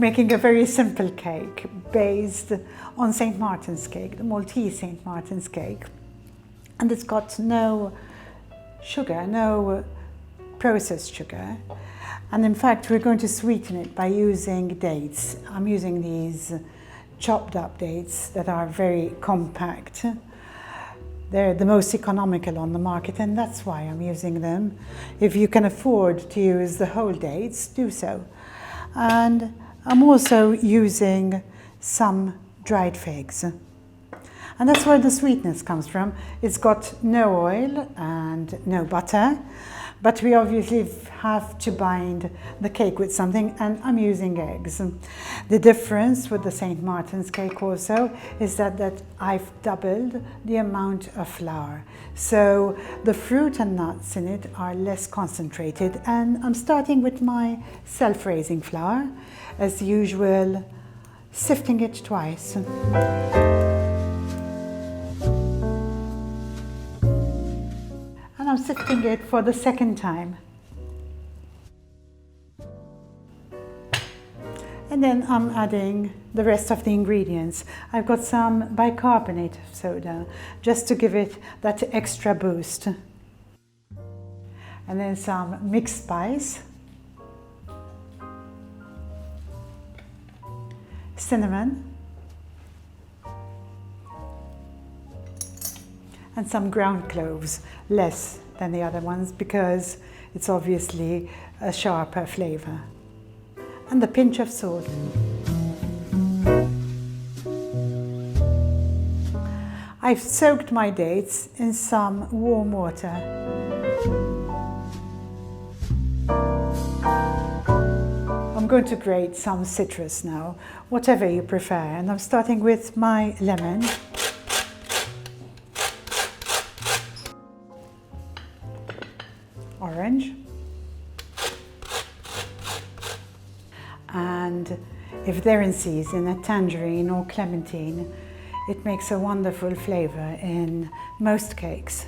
Making a very simple cake based on St. Martin's cake, the Maltese St. Martin's cake. And it's got no sugar, no processed sugar. And in fact, we're going to sweeten it by using dates. I'm using these chopped up dates that are very compact. They're the most economical on the market, and that's why I'm using them. If you can afford to use the whole dates, do so. And I'm also using some dried figs. And that's where the sweetness comes from. It's got no oil and no butter, but we obviously have to bind the cake with something, and I'm using eggs. The difference with the St. Martin's cake also is that I've doubled the amount of flour. So the fruit and nuts in it are less concentrated, and I'm starting with my self-raising flour. As usual, sifting it twice. And I'm sifting it for the second time. And then I'm adding the rest of the ingredients. I've got some bicarbonate of soda, just to give it that extra boost. And then some mixed spice, cinnamon, and some ground cloves, less than the other ones because it's obviously a sharper flavor. And a pinch of salt. I've soaked my dates in some warm water. I'm going to grate some citrus now, whatever you prefer, and I'm starting with my lemon. Orange. And if they're in season, a tangerine or clementine, it makes a wonderful flavor in most cakes.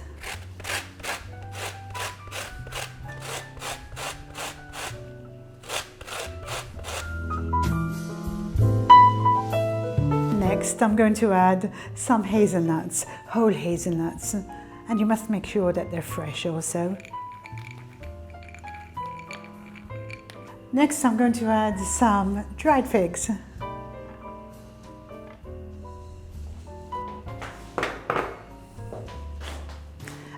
Next, I'm going to add some hazelnuts, whole hazelnuts, and you must make sure that they're fresh also. Next, I'm going to add some dried figs.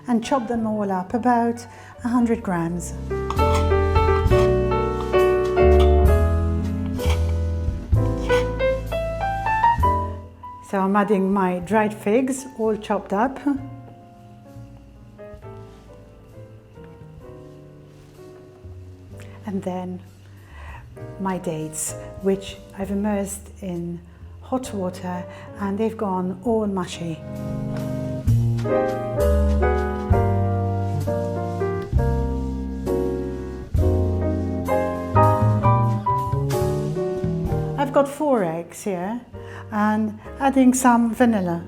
And chop them all up, about 100 grams. So I'm adding my dried figs, all chopped up. And then my dates, which I've immersed in hot water, and they've gone all mushy. I've got 4 eggs here, and adding some vanilla.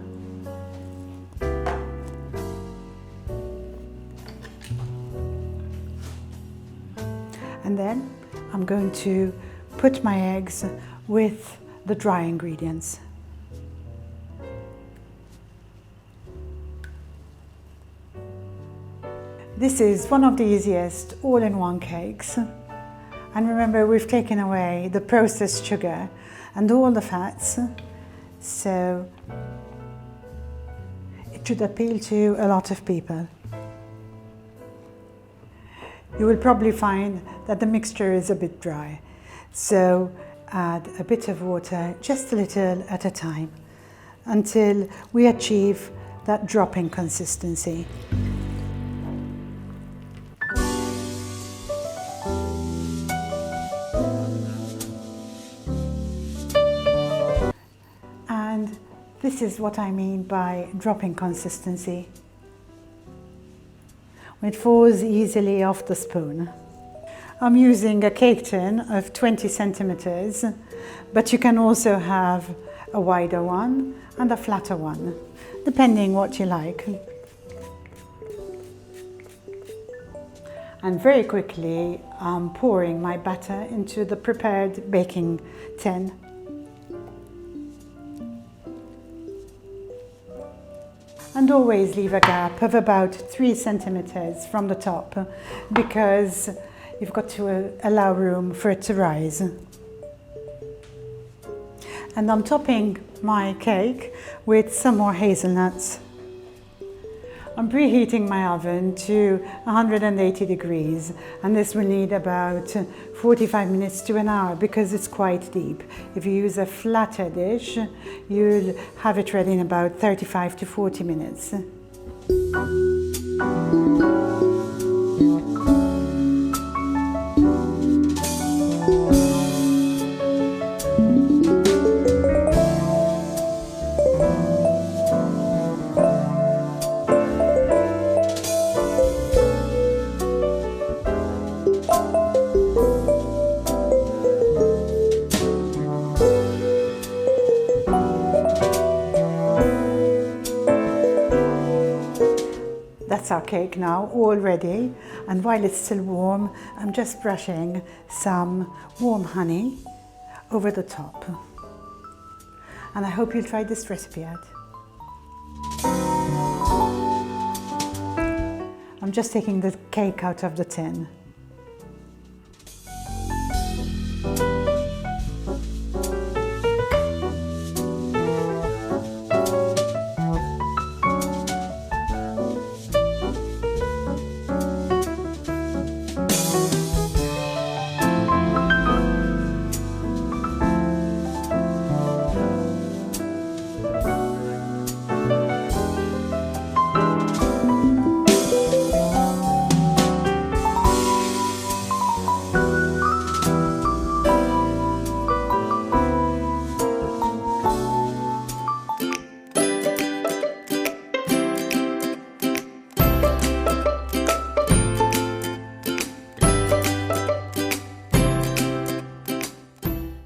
And then I'm going to put my eggs with the dry ingredients. This is one of the easiest all-in-one cakes. And remember, we've taken away the processed sugar and all the fats, so it should appeal to a lot of people. You will probably find that the mixture is a bit dry, so add a bit of water, just a little at a time, until we achieve that dropping consistency. And this is what I mean by dropping consistency. It falls easily off the spoon. I'm using a cake tin of 20 centimeters, but you can also have a wider one and a flatter one, depending what you like. And very quickly I'm pouring my batter into the prepared baking tin. And always leave a gap of about 3 centimeters from the top, because you've got to allow room for it to rise. And I'm topping my cake with some more hazelnuts. I'm preheating my oven to 180 degrees, and this will need about 45 minutes to an hour because it's quite deep. If you use a flatter dish, you'll have it ready in about 35 to 40 minutes. That's our cake now, all ready. And while it's still warm, I'm just brushing some warm honey over the top. And I hope you'll try this recipe out. I'm just taking the cake out of the tin.